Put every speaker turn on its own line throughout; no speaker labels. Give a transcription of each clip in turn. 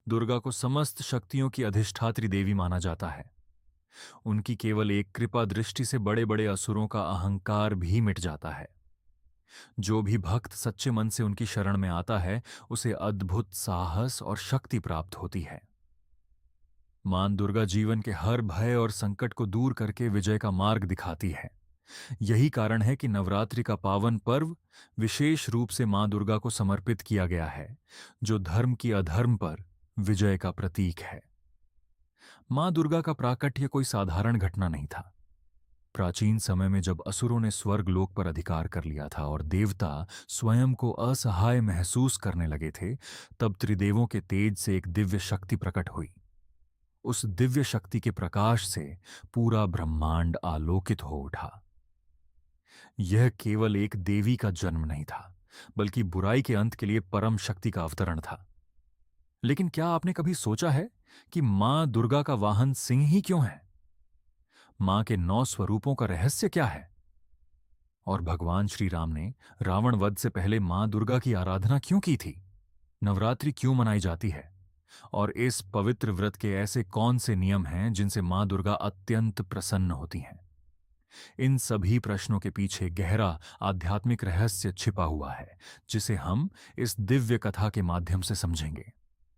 दुर्गा को समस्त शक्तियों की अधिष्ठात्री देवी माना जाता है। उनकी केवल एक कृपा दृष्टि से बड़े बड़े असुरों का अहंकार भी मिट जाता है। जो भी भक्त सच्चे मन से उनकी शरण में आता है, उसे अद्भुत साहस और शक्ति प्राप्त होती है। मां दुर्गा जीवन के हर भय और संकट को दूर करके विजय का मार्ग दिखाती है। यही कारण है कि नवरात्रि का पावन पर्व विशेष रूप से मां दुर्गा को समर्पित किया गया है, जो धर्म की अधर्म पर विजय का प्रतीक है। मां दुर्गा का प्राकट्य कोई साधारण घटना नहीं था। प्राचीन समय में जब असुरों ने स्वर्ग लोक पर अधिकार कर लिया था और देवता स्वयं को असहाय महसूस करने लगे थे, तब त्रिदेवों के तेज से एक दिव्य शक्ति प्रकट हुई। उस दिव्य शक्ति के प्रकाश से पूरा ब्रह्मांड आलोकित हो उठा। यह केवल एक देवी का जन्म नहीं था, बल्कि बुराई के अंत के लिए परम शक्ति का अवतरण था। लेकिन क्या आपने कभी सोचा है कि मां दुर्गा का वाहन सिंह ही क्यों है? मां के 9 स्वरूपों का रहस्य क्या है? और भगवान श्री राम ने रावण वध से पहले मां दुर्गा की आराधना क्यों की थी? नवरात्रि क्यों मनाई जाती है? और इस पवित्र व्रत के ऐसे कौन से नियम हैं जिनसे मां दुर्गा अत्यंत प्रसन्न होती हैं? इन सभी प्रश्नों के पीछे गहरा आध्यात्मिक रहस्य छिपा हुआ है, जिसे हम इस दिव्य कथा के माध्यम से समझेंगे।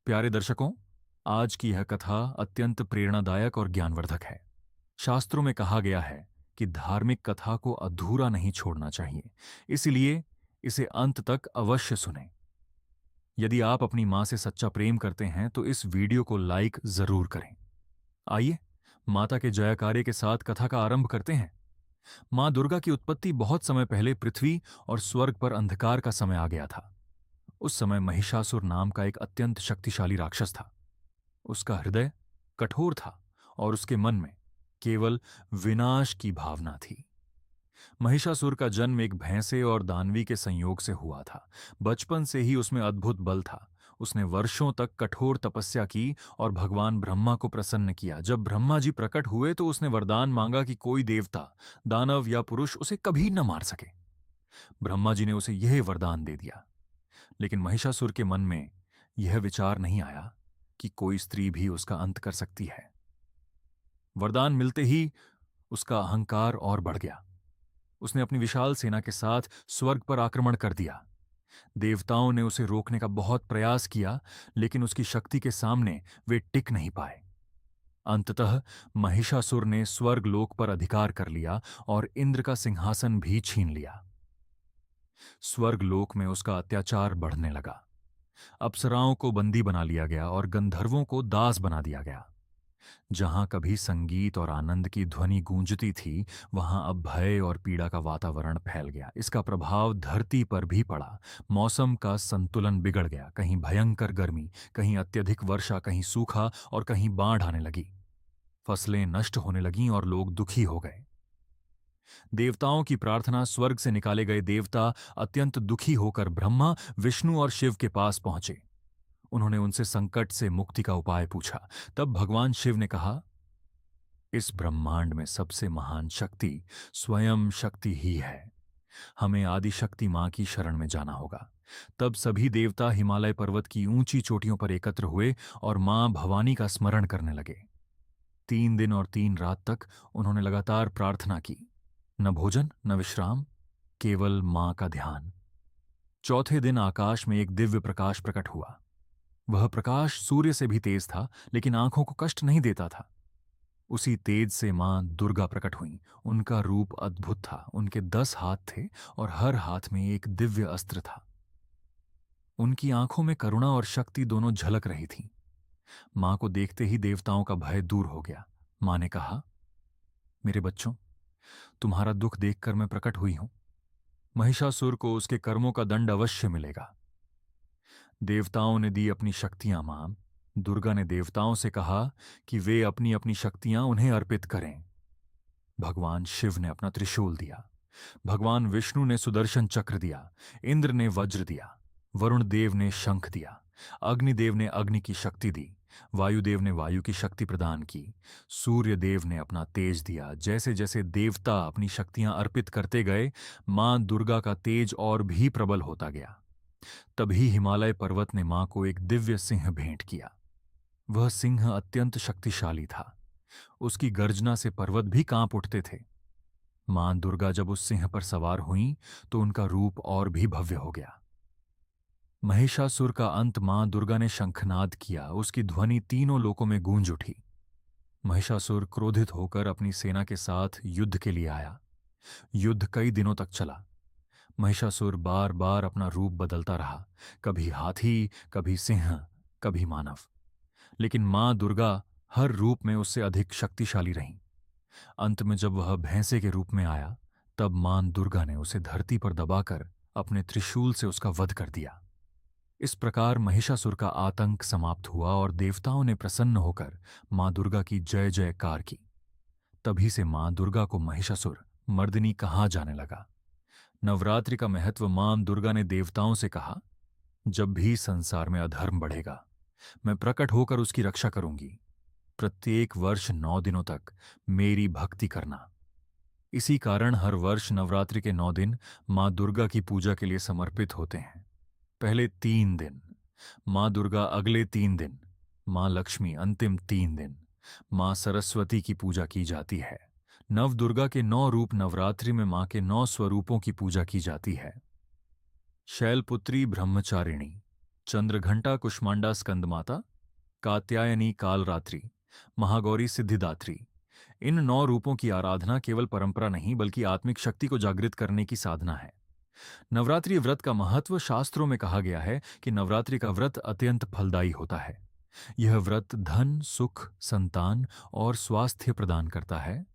प्यारे दर्शकों, आज की यह कथा अत्यंत प्रेरणादायक और ज्ञानवर्धक है। शास्त्रों में कहा गया है कि धार्मिक कथा को अधूरा नहीं छोड़ना चाहिए, इसलिए इसे अंत तक अवश्य सुनें। यदि आप अपनी मां से सच्चा प्रेम करते हैं तो इस वीडियो को लाइक जरूर करें। आइए माता के जयकारे के साथ कथा का आरंभ करते हैं। मां दुर्गा की उत्पत्ति बहुत समय पहले पृथ्वी और स्वर्ग पर अंधकार का समय आ गया था। उस समय महिषासुर नाम का एक अत्यंत शक्तिशाली राक्षस था। उसका हृदय कठोर था और उसके मन में केवल विनाश की भावना थी। महिषासुर का जन्म एक भैंसे और दानवी के संयोग से हुआ था। बचपन से ही उसमें अद्भुत बल था। उसने वर्षों तक कठोर तपस्या की और भगवान ब्रह्मा को प्रसन्न किया। जब ब्रह्मा जी प्रकट हुए तो उसने वरदान मांगा कि कोई देवता, दानव या पुरुष उसे कभी न मार सके। ब्रह्मा जी ने उसे यह वरदान दे दिया। लेकिन महिषासुर के मन में यह विचार नहीं आया कि कोई स्त्री भी उसका अंत कर सकती है। वरदान मिलते ही उसका अहंकार और बढ़ गया। उसने अपनी विशाल सेना के साथ स्वर्ग पर आक्रमण कर दिया। देवताओं ने उसे रोकने का बहुत प्रयास किया, लेकिन उसकी शक्ति के सामने वे टिक नहीं पाए। अंततः महिषासुर ने स्वर्ग लोक पर अधिकार कर लिया और इंद्र का सिंहासन भी छीन लिया। स्वर्ग लोक में उसका अत्याचार बढ़ने लगा। अप्सराओं को बंदी बना लिया गया और गंधर्वों को दास बना दिया गया। जहां कभी संगीत और आनंद की ध्वनि गूंजती थी, वहां अब भय और पीड़ा का वातावरण फैल गया। इसका प्रभाव धरती पर भी पड़ा। मौसम का संतुलन बिगड़ गया। कहीं भयंकर गर्मी, कहीं अत्यधिक वर्षा, कहीं सूखा और कहीं बाढ़ आने लगी। फसलें नष्ट होने लगीं और लोग दुखी हो गए। देवताओं की प्रार्थना, स्वर्ग से निकाले गए देवता अत्यंत दुखी होकर ब्रह्मा, विष्णु और शिव के पास पहुंचे। उन्होंने उनसे संकट से मुक्ति का उपाय पूछा। तब भगवान शिव ने कहा, इस ब्रह्मांड में सबसे महान शक्ति स्वयं शक्ति ही है। हमें आदिशक्ति मां की शरण में जाना होगा। तब सभी देवता हिमालय पर्वत की ऊंची चोटियों पर एकत्र हुए और मां भवानी का स्मरण करने लगे। 3 दिन और 3 रात तक उन्होंने लगातार प्रार्थना की। न भोजन, न विश्राम, केवल मां का ध्यान। चौथे दिन आकाश में एक दिव्य प्रकाश प्रकट हुआ। वह प्रकाश सूर्य से भी तेज था, लेकिन आंखों को कष्ट नहीं देता था। उसी तेज से मां दुर्गा प्रकट हुईं। उनका रूप अद्भुत था। उनके 10 हाथ थे और हर हाथ में एक दिव्य अस्त्र था। उनकी आंखों में करुणा और शक्ति दोनों झलक रही थीं। मां को देखते ही देवताओं का भय दूर हो गया। मां ने कहा, मेरे बच्चों, तुम्हारा दुख देखकर मैं प्रकट हुई हूं। महिषासुर को उसके कर्मों का दंड अवश्य मिलेगा। देवताओं ने दी अपनी शक्तियां मां। दुर्गा ने देवताओं से कहा कि वे अपनी अपनी शक्तियां उन्हें अर्पित करें। भगवान शिव ने अपना त्रिशूल दिया। भगवान विष्णु ने सुदर्शन चक्र दिया। इंद्र ने वज्र दिया। वरुण देव ने शंख दिया। अग्निदेव ने अग्नि की शक्ति दी। वायुदेव ने वायु की शक्ति प्रदान की। सूर्य देव ने अपना तेज दिया। जैसे जैसे देवता अपनी शक्तियां अर्पित करते गए, मां दुर्गा का तेज और भी प्रबल होता गया। तभी हिमालय पर्वत ने मां को एक दिव्य सिंह भेंट किया। वह सिंह अत्यंत शक्तिशाली था। उसकी गर्जना से पर्वत भी कांप उठते थे। मां दुर्गा जब उस सिंह पर सवार हुईं तो उनका रूप और भी भव्य हो गया। महिषासुर का अंत मां दुर्गा ने शंखनाद किया। उसकी ध्वनि तीनों लोकों में गूंज उठी। महिषासुर क्रोधित होकर अपनी सेना के साथ युद्ध के लिए आया। युद्ध कई दिनों तक चला। महिषासुर बार बार अपना रूप बदलता रहा, कभी हाथी, कभी सिंह, कभी मानव। लेकिन मां दुर्गा हर रूप में उससे अधिक शक्तिशाली रहीं। अंत में जब वह भैंसे के रूप में आया, तब मां दुर्गा ने उसे धरती पर दबाकर अपने त्रिशूल से उसका वध कर दिया। इस प्रकार महिषासुर का आतंक समाप्त हुआ और देवताओं ने प्रसन्न होकर मां दुर्गा की जय जयकार की। तभी से मां दुर्गा को महिषासुर मर्दिनी कहा जाने लगा। नवरात्रि का महत्व मां दुर्गा ने देवताओं से कहा, जब भी संसार में अधर्म बढ़ेगा, मैं प्रकट होकर उसकी रक्षा करूंगी। प्रत्येक वर्ष 9 दिनों तक मेरी भक्ति करना। इसी कारण हर वर्ष नवरात्रि के 9 दिन मां दुर्गा की पूजा के लिए समर्पित होते हैं। पहले 3 दिन मां दुर्गा, अगले 3 दिन मां लक्ष्मी, अंतिम 3 दिन मां सरस्वती की पूजा की जाती है। नव दुर्गा के 9 रूप नवरात्रि में मां के 9 स्वरूपों की पूजा की जाती है। शैलपुत्री ब्रह्मचारिणी, चंद्रघंटा कुष्मांडा स्कंदमाता, कात्यायनी कालरात्रि, महागौरी सिद्धिदात्री। इन 9 रूपों की आराधना केवल परंपरा नहीं बल्कि आत्मिक शक्ति को जागृत करने की साधना है। नवरात्रि व्रत का महत्व शास्त्रों में कहा गया है कि नवरात्रि का व्रत अत्यंत फलदायी होता है। यह व्रत धन, सुख, संतान और स्वास्थ्य प्रदान करता है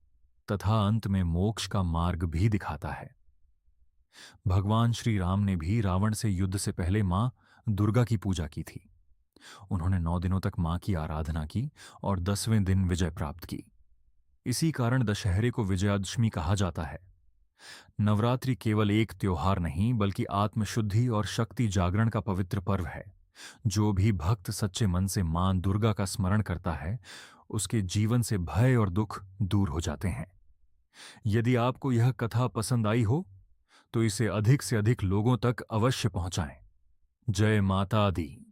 तथा अंत में मोक्ष का मार्ग भी दिखाता है। भगवान श्री राम ने भी रावण से युद्ध से पहले मां दुर्गा की पूजा की थी। उन्होंने 9 दिनों तक मां की आराधना की और 10वें दिन विजय प्राप्त की। इसी कारण दशहरे को विजयादशमी कहा जाता है। नवरात्रि केवल एक त्योहार नहीं बल्कि आत्मशुद्धि और शक्ति जागरण का पवित्र पर्व है। जो भी भक्त सच्चे मन से मां दुर्गा का स्मरण करता है, उसके जीवन से भय और दुख दूर हो जाते हैं। यदि आपको यह कथा पसंद आई हो तो इसे अधिक से अधिक लोगों तक अवश्य पहुंचाएं। जय माता दी।